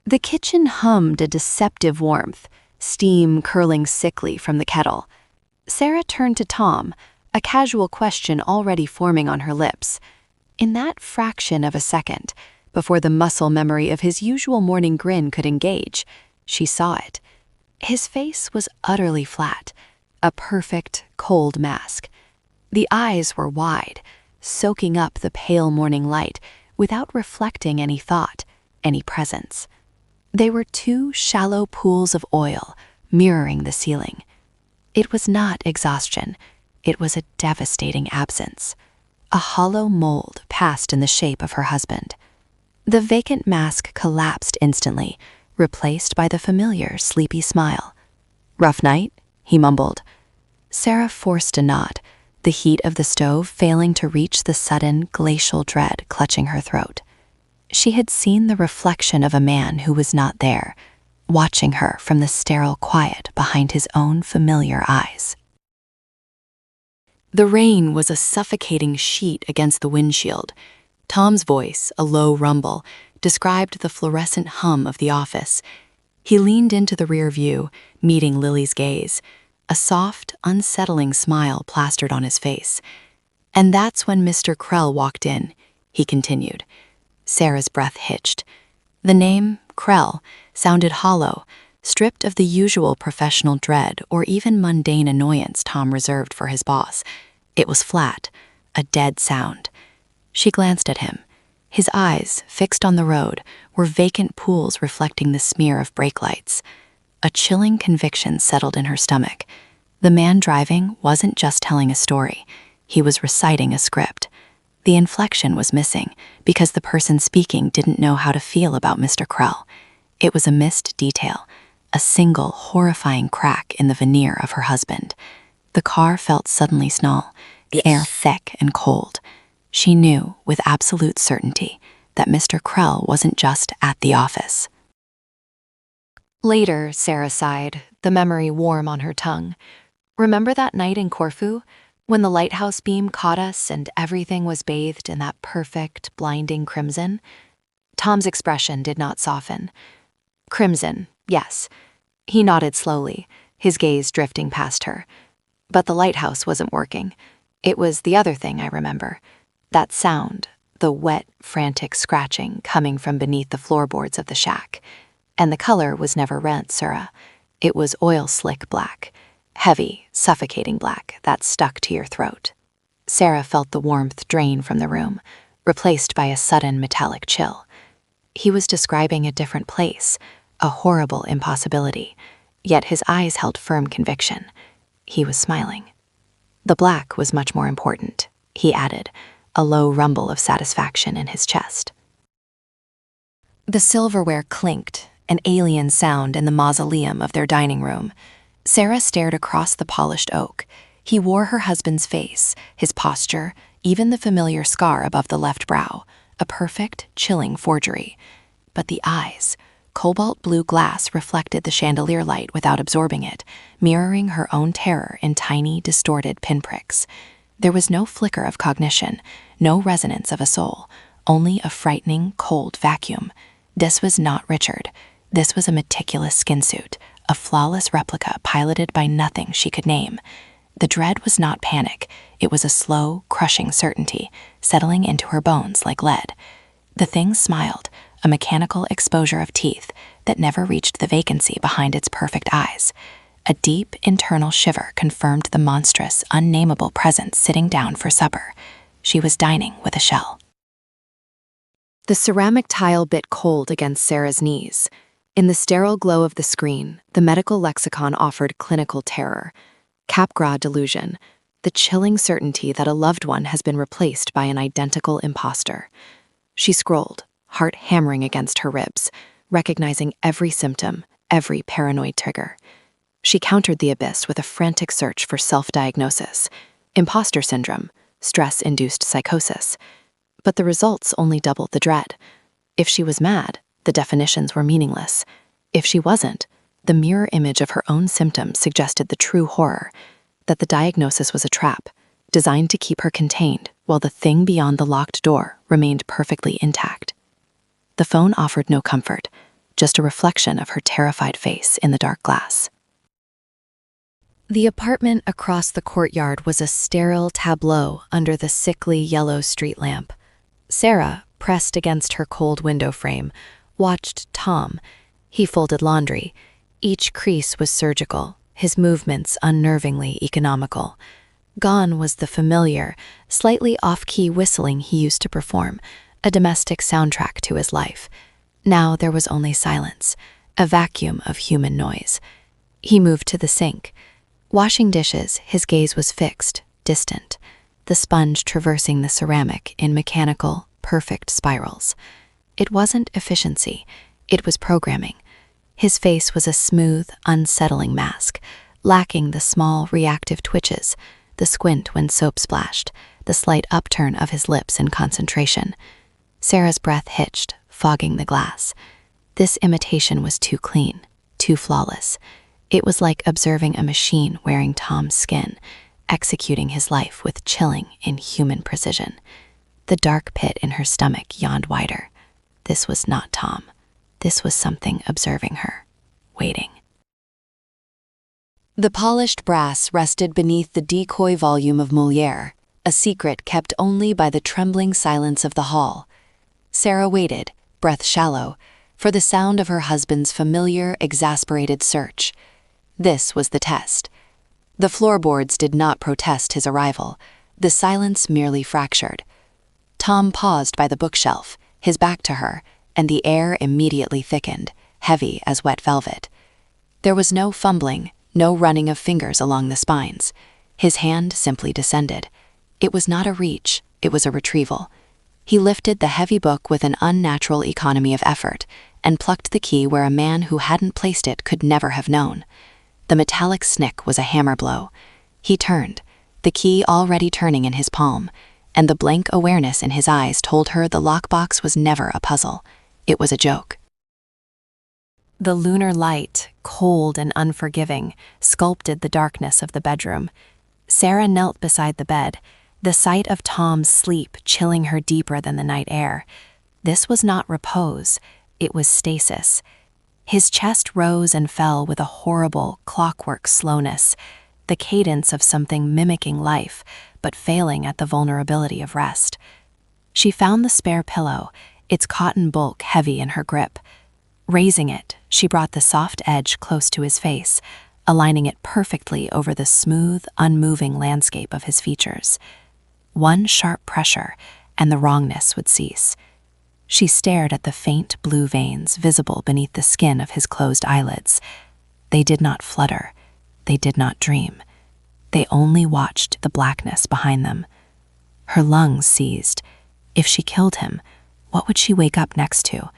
The kitchen hummed a deceptive warmth, steam curling sickly from the kettle. Sarah turned to Tom, a casual question already forming on her lips. In that fraction of a second, before the muscle memory of his usual morning grin could engage, she saw it. His face was utterly flat, a perfect, cold mask. The eyes were wide, soaking up the pale morning light without reflecting any thought, any presence. They were two shallow pools of oil mirroring the ceiling. It was not exhaustion. It was a devastating absence. A hollow mold passed in the shape of her husband. The vacant mask collapsed instantly, replaced by the familiar sleepy smile. "Rough night?" he mumbled. Sarah forced a nod, the heat of the stove failing to reach the sudden glacial dread clutching her throat. She had seen the reflection of a man who was not there, watching her from the sterile quiet behind his own familiar eyes. The rain was a suffocating sheet against the windshield. Tom's voice, a low rumble, described the fluorescent hum of the office. He leaned into the rear view, meeting Lily's gaze. A soft, unsettling smile plastered on his face. "And that's when Mr. Krell walked in," he continued. Sarah's breath hitched. The name, Krell, sounded hollow, stripped of the usual professional dread or even mundane annoyance Tom reserved for his boss. It was flat, a dead sound. She glanced at him. His eyes, fixed on the road, were vacant pools reflecting the smear of brake lights. A chilling conviction settled in her stomach. The man driving wasn't just telling a story. He was reciting a script. The inflection was missing because the person speaking didn't know how to feel about Mr. Krell. It was a missed detail, a single horrifying crack in the veneer of her husband. The car felt suddenly small, the air thick and cold. She knew with absolute certainty that Mr. Krell wasn't just at the office. Later, Sarah sighed, the memory warm on her tongue. Remember that night in Corfu, when the lighthouse beam caught us and everything was bathed in that perfect, blinding crimson? Tom's expression did not soften. Crimson, yes. He nodded slowly, his gaze drifting past her. But the lighthouse wasn't working. It was the other thing I remember. That sound, the wet, frantic scratching coming from beneath the floorboards of the shack. And the color was never red, Sarah. It was oil-slick black. Heavy, suffocating black that stuck to your throat. Sarah felt the warmth drain from the room, replaced by a sudden metallic chill. He was describing a different place, a horrible impossibility, yet his eyes held firm conviction. He was smiling. The black was much more important, he added, a low rumble of satisfaction in his chest. The silverware clinked, an alien sound in the mausoleum of their dining room. Sarah stared across the polished oak. He wore her husband's face, his posture, even the familiar scar above the left brow, a perfect, chilling forgery. But the eyes, cobalt blue glass reflected the chandelier light without absorbing it, mirroring her own terror in tiny, distorted pinpricks. There was no flicker of cognition, no resonance of a soul, only a frightening, cold vacuum. This was not Richard. This was a meticulous skin suit, a flawless replica piloted by nothing she could name. The dread was not panic. It was a slow, crushing certainty, settling into her bones like lead. The thing smiled, a mechanical exposure of teeth that never reached the vacancy behind its perfect eyes. A deep internal shiver confirmed the monstrous, unnameable presence sitting down for supper. She was dining with a shell. The ceramic tile bit cold against Sarah's knees. In the sterile glow of the screen, the medical lexicon offered clinical terror, Capgras delusion, the chilling certainty that a loved one has been replaced by an identical imposter. She scrolled, heart hammering against her ribs, recognizing every symptom, every paranoid trigger. She countered the abyss with a frantic search for self-diagnosis, imposter syndrome, stress-induced psychosis. But the results only doubled the dread. If she was mad, the definitions were meaningless. If she wasn't, the mirror image of her own symptoms suggested the true horror, that the diagnosis was a trap, designed to keep her contained while the thing beyond the locked door remained perfectly intact. The phone offered no comfort, just a reflection of her terrified face in the dark glass. The apartment across the courtyard was a sterile tableau under the sickly yellow street lamp. Sarah, pressed against her cold window frame, watched Tom. He folded laundry. Each crease was surgical, his movements unnervingly economical. Gone was the familiar, slightly off-key whistling he used to perform, a domestic soundtrack to his life. Now there was only silence, a vacuum of human noise. He moved to the sink. Washing dishes, his gaze was fixed, distant, the sponge traversing the ceramic in mechanical, perfect spirals. It wasn't efficiency, it was programming. His face was a smooth, unsettling mask, lacking the small, reactive twitches, the squint when soap splashed, the slight upturn of his lips in concentration. Sarah's breath hitched, fogging the glass. This imitation was too clean, too flawless. It was like observing a machine wearing Tom's skin, executing his life with chilling, inhuman precision. The dark pit in her stomach yawned wider. This was not Tom. This was something observing her, waiting. The polished brass rested beneath the decoy volume of Molière, a secret kept only by the trembling silence of the hall. Sarah waited, breath shallow, for the sound of her husband's familiar, exasperated search. This was the test. The floorboards did not protest his arrival. The silence merely fractured. Tom paused by the bookshelf, his back to her, and the air immediately thickened, heavy as wet velvet. There was no fumbling, no running of fingers along the spines. His hand simply descended. It was not a reach, it was a retrieval. He lifted the heavy book with an unnatural economy of effort and plucked the key where a man who hadn't placed it could never have known. The metallic snick was a hammer blow. He turned, the key already turning in his palm, and the blank awareness in his eyes told her the lockbox was never a puzzle. It was a joke. The lunar light, cold and unforgiving, sculpted the darkness of the bedroom. Sarah knelt beside the bed, the sight of Tom's sleep chilling her deeper than the night air. This was not repose, it was stasis. His chest rose and fell with a horrible, clockwork slowness, the cadence of something mimicking life, but failing at the vulnerability of rest. She found the spare pillow, its cotton bulk heavy in her grip. Raising it, she brought the soft edge close to his face, aligning it perfectly over the smooth, unmoving landscape of his features. One sharp pressure, and the wrongness would cease. She stared at the faint blue veins visible beneath the skin of his closed eyelids. They did not flutter. They did not dream. They only watched the blackness behind them. Her lungs seized. If she killed him, what would she wake up next to?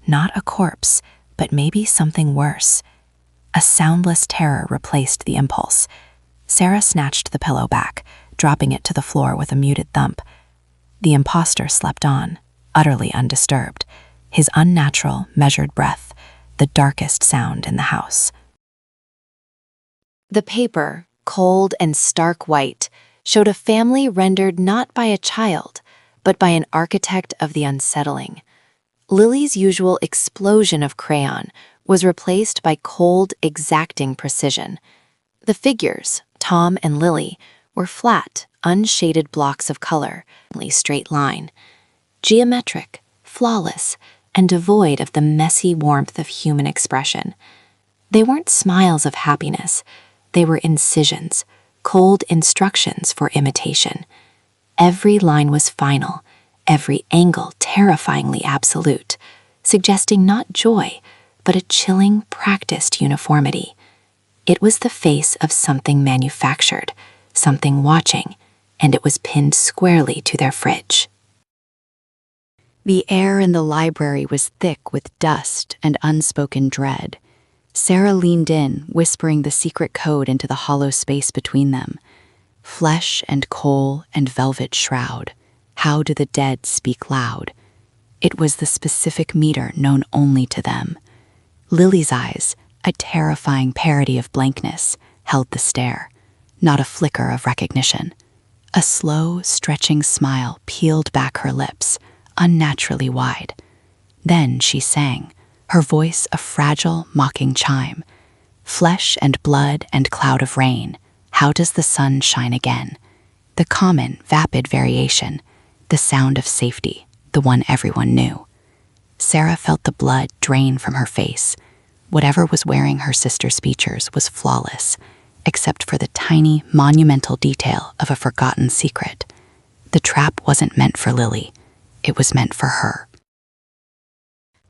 Not a corpse, but maybe something worse. A soundless terror replaced the impulse. Sarah snatched the pillow back, dropping it to the floor with a muted thump. The impostor slept on, utterly undisturbed, his unnatural, measured breath, the darkest sound in the house. The paper, cold and stark white, showed a family rendered not by a child, but by an architect of the unsettling. Lily's usual explosion of crayon was replaced by cold, exacting precision. The figures, Tom and Lily, were flat, unshaded blocks of color, straight line. Geometric, flawless, and devoid of the messy warmth of human expression. They weren't smiles of happiness. They were incisions, cold instructions for imitation. Every line was final, every angle terrifyingly absolute, suggesting not joy, but a chilling, practiced uniformity. It was the face of something manufactured, something watching, and it was pinned squarely to their fridge. The air in the library was thick with dust and unspoken dread. Sarah leaned in, whispering the secret code into the hollow space between them. Flesh and coal and velvet shroud. How do the dead speak loud? It was the specific meter known only to them. Lily's eyes, a terrifying parody of blankness, held the stare, not a flicker of recognition. A slow, stretching smile peeled back her lips, unnaturally wide. Then she sang, her voice a fragile, mocking chime. Flesh and blood and cloud of rain, how does the sun shine again? The common, vapid variation, the sound of safety, the one everyone knew. Sarah felt the blood drain from her face. Whatever was wearing her sister's features was flawless, except for the tiny, monumental detail of a forgotten secret. The trap wasn't meant for Lily. It was meant for her.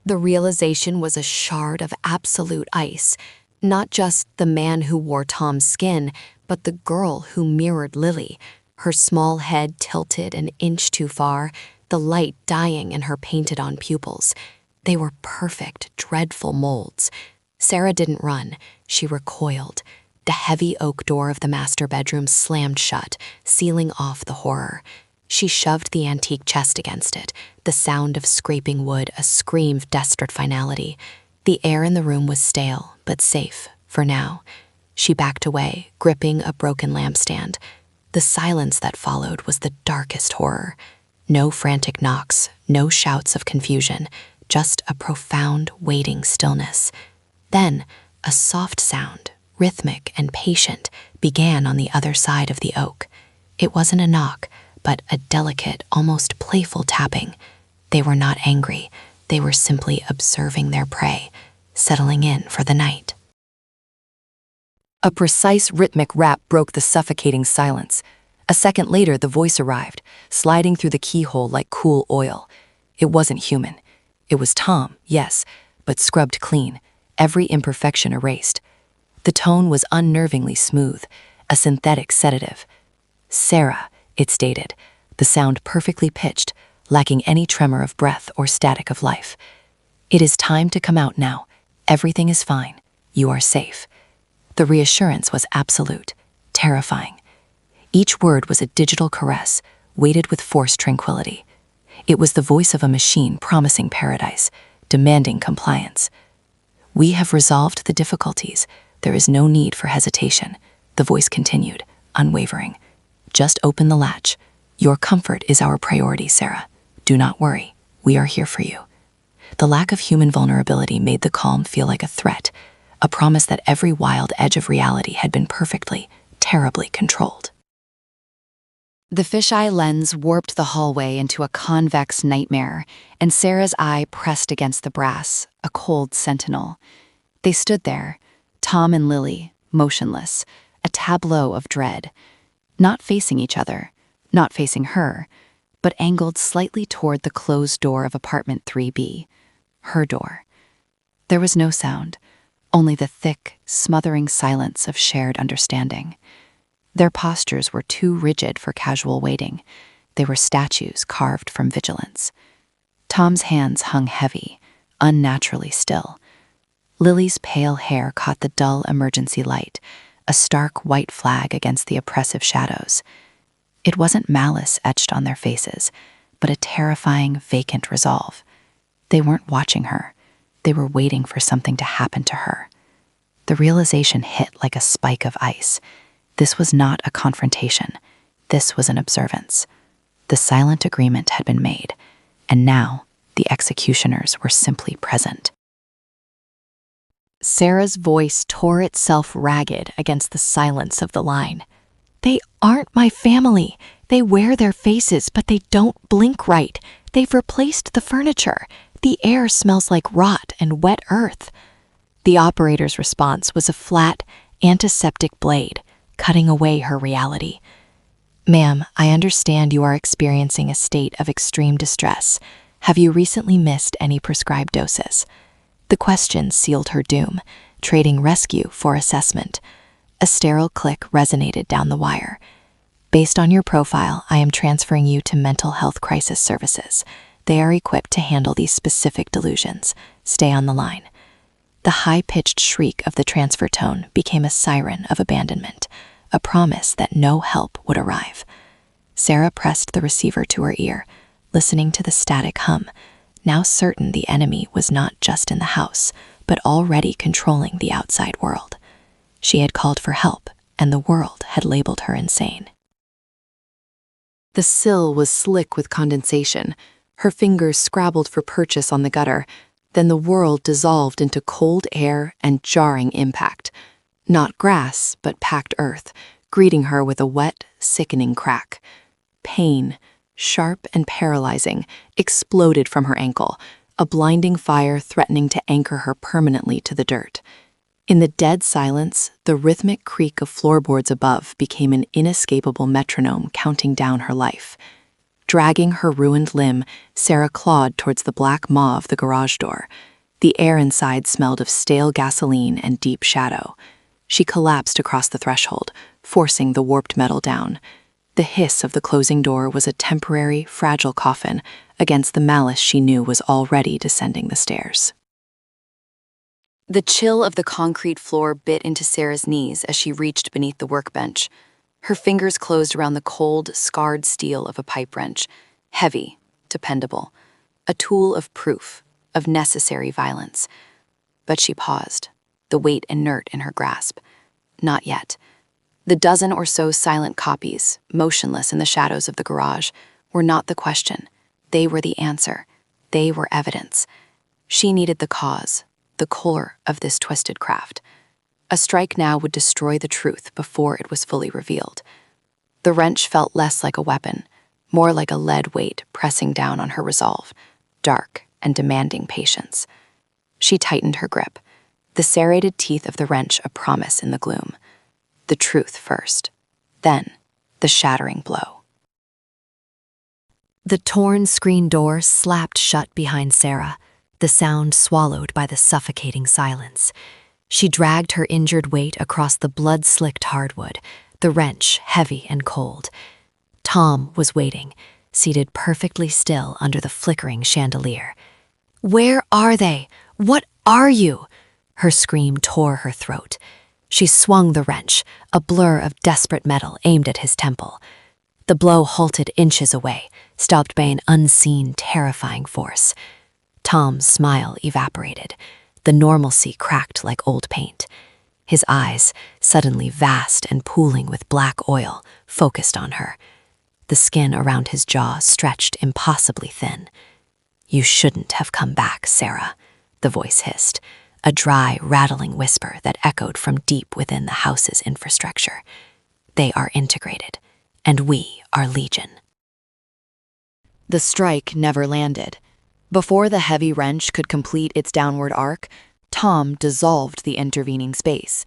The realization was a shard of absolute ice. Not just the man who wore Tom's skin, but the girl who mirrored Lily, her small head tilted an inch too far, the light dying in her painted-on pupils. They were perfect, dreadful molds. Sarah didn't run. She recoiled. The heavy oak door of the master bedroom slammed shut, sealing off the horror. She shoved the antique chest against it, the sound of scraping wood a scream of desperate finality. The air in the room was stale, but safe, for now. She backed away, gripping a broken lampstand. The silence that followed was the darkest horror. No frantic knocks, no shouts of confusion, just a profound, waiting stillness. Then, a soft sound, rhythmic and patient, began on the other side of the oak. It wasn't a knock, but a delicate, almost playful tapping. They were not angry. They were simply observing their prey, settling in for the night. A precise rhythmic rap broke the suffocating silence. A second later, the voice arrived, sliding through the keyhole like cool oil. It wasn't human. It was Tom, yes, but scrubbed clean, every imperfection erased. The tone was unnervingly smooth, a synthetic sedative. Sarah, it stated, the sound perfectly pitched, lacking any tremor of breath or static of life. It is time to come out now. Everything is fine. You are safe. The reassurance was absolute, terrifying. Each word was a digital caress, weighted with forced tranquility. It was the voice of a machine promising paradise, demanding compliance. We have resolved the difficulties. There is no need for hesitation. The voice continued, unwavering. Just open the latch. Your comfort is our priority, Sarah. Do not worry. We are here for you. The lack of human vulnerability made the calm feel like a threat, a promise that every wild edge of reality had been perfectly, terribly controlled. The fisheye lens warped the hallway into a convex nightmare, and Sarah's eye pressed against the brass, a cold sentinel. They stood there, Tom and Lily, motionless, a tableau of dread, not facing each other, not facing her, but angled slightly toward the closed door of apartment 3B, her door. There was no sound, only the thick, smothering silence of shared understanding. Their postures were too rigid for casual waiting. They were statues carved from vigilance. Tom's hands hung heavy, unnaturally still. Lily's pale hair caught the dull emergency light, a stark white flag against the oppressive shadows. It wasn't malice etched on their faces, but a terrifying, vacant resolve. They weren't watching her. They were waiting for something to happen to her. The realization hit like a spike of ice. This was not a confrontation. This was an observance. The silent agreement had been made, and now the executioners were simply present. Sarah's voice tore itself ragged against the silence of the line. They aren't my family. They wear their faces, but they don't blink right. They've replaced the furniture. The air smells like rot and wet earth. The operator's response was a flat, antiseptic blade, cutting away her reality. Ma'am, I understand you are experiencing a state of extreme distress. Have you recently missed any prescribed doses? The question sealed her doom, trading rescue for assessment. A sterile click resonated down the wire. Based on your profile, I am transferring you to mental health crisis services. They are equipped to handle these specific delusions. Stay on the line. The high-pitched shriek of the transfer tone became a siren of abandonment, a promise that no help would arrive. Sarah pressed the receiver to her ear, listening to the static hum, now certain the enemy was not just in the house, but already controlling the outside world. She had called for help, and the world had labeled her insane. The sill was slick with condensation. Her fingers scrabbled for purchase on the gutter. Then the world dissolved into cold air and jarring impact. Not grass, but packed earth, greeting her with a wet, sickening crack. Pain, sharp and paralyzing, exploded from her ankle, a blinding fire threatening to anchor her permanently to the dirt. In the dead silence, the rhythmic creak of floorboards above became an inescapable metronome counting down her life. Dragging her ruined limb, Sarah clawed towards the black maw of the garage door. The air inside smelled of stale gasoline and deep shadow. She collapsed across the threshold, forcing the warped metal down. The hiss of the closing door was a temporary, fragile coffin against the malice she knew was already descending the stairs. The chill of the concrete floor bit into Sarah's knees as she reached beneath the workbench. Her fingers closed around the cold, scarred steel of a pipe wrench, heavy, dependable, a tool of proof, of necessary violence. But she paused, the weight inert in her grasp. Not yet. The dozen or so silent copies, motionless in the shadows of the garage, were not the question. They were the answer. They were evidence. She needed the cause, the core of this twisted craft. A strike now would destroy the truth before it was fully revealed. The wrench felt less like a weapon, more like a lead weight pressing down on her resolve, dark and demanding patience. She tightened her grip, the serrated teeth of the wrench a promise in the gloom. The truth first, then the shattering blow. The torn screen door slapped shut behind Sarah, the sound swallowed by the suffocating silence. She dragged her injured weight across the blood-slicked hardwood, the wrench heavy and cold. Tom was waiting, seated perfectly still under the flickering chandelier. "Where are they? What are you?" Her scream tore her throat. She swung the wrench, a blur of desperate metal aimed at his temple. The blow halted inches away, stopped by an unseen, terrifying force. Tom's smile evaporated. The normalcy cracked like old paint. His eyes, suddenly vast and pooling with black oil, focused on her. The skin around his jaw stretched impossibly thin. "You shouldn't have come back, Sarah," the voice hissed, a dry, rattling whisper that echoed from deep within the house's infrastructure. "They are integrated, and we are Legion." The strike never landed. Before the heavy wrench could complete its downward arc, Tom dissolved the intervening space.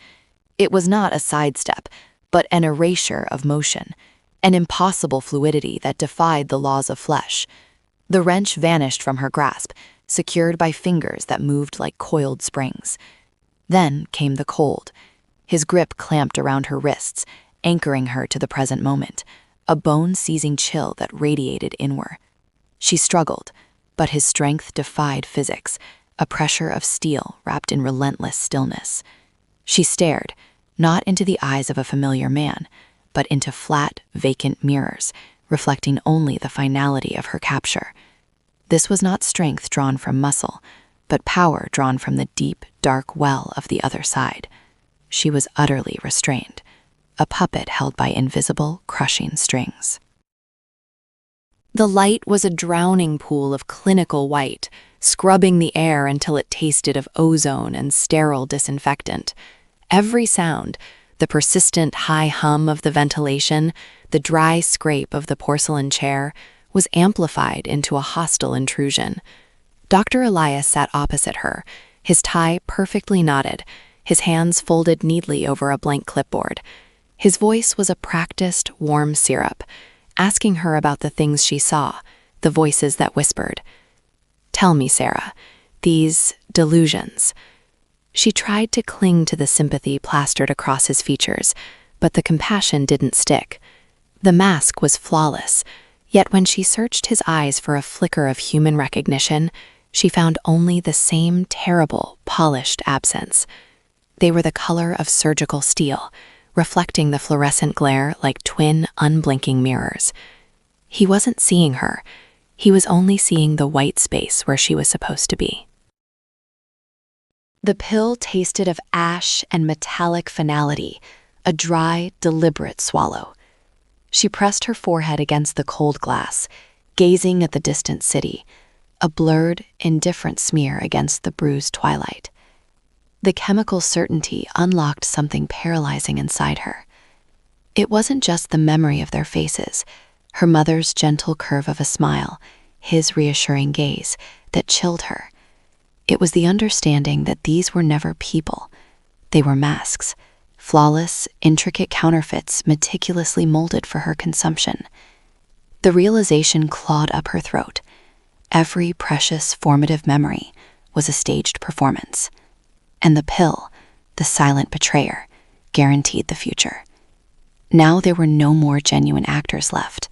It was not a sidestep, but an erasure of motion, an impossible fluidity that defied the laws of flesh. The wrench vanished from her grasp, secured by fingers that moved like coiled springs. Then came the cold. His grip clamped around her wrists, anchoring her to the present moment, a bone-seizing chill that radiated inward. She struggled, but his strength defied physics, a pressure of steel wrapped in relentless stillness. She stared, not into the eyes of a familiar man, but into flat, vacant mirrors, reflecting only the finality of her capture. This was not strength drawn from muscle, but power drawn from the deep, dark well of the other side. She was utterly restrained, a puppet held by invisible, crushing strings. The light was a drowning pool of clinical white, scrubbing the air until it tasted of ozone and sterile disinfectant. Every sound, the persistent high hum of the ventilation, the dry scrape of the porcelain chair, was amplified into a hostile intrusion. Dr. Elias sat opposite her, his tie perfectly knotted, his hands folded neatly over a blank clipboard. His voice was a practiced, warm syrup, asking her about the things she saw, the voices that whispered. "Tell me, Sarah, these delusions." She tried to cling to the sympathy plastered across his features, but the compassion didn't stick. The mask was flawless, yet when she searched his eyes for a flicker of human recognition, she found only the same terrible, polished absence. They were the color of surgical steel, reflecting the fluorescent glare like twin, unblinking mirrors. He wasn't seeing her. He was only seeing the white space where she was supposed to be. The pill tasted of ash and metallic finality, a dry, deliberate swallow. She pressed her forehead against the cold glass, gazing at the distant city, a blurred, indifferent smear against the bruised twilight. The chemical certainty unlocked something paralyzing inside her. It wasn't just the memory of their faces, her mother's gentle curve of a smile, his reassuring gaze, that chilled her. It was the understanding that these were never people. They were masks, flawless, intricate counterfeits meticulously molded for her consumption. The realization clawed up her throat. Every precious, formative memory was a staged performance. And the pill, the silent betrayer, guaranteed the future. Now there were no more genuine actors left.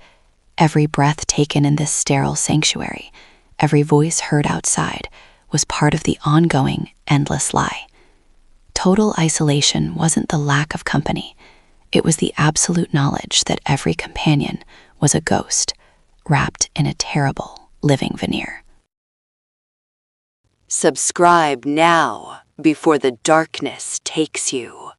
Every breath taken in this sterile sanctuary, every voice heard outside, was part of the ongoing, endless lie. Total isolation wasn't the lack of company. It was the absolute knowledge that every companion was a ghost, wrapped in a terrible, living veneer. Subscribe now before the darkness takes you.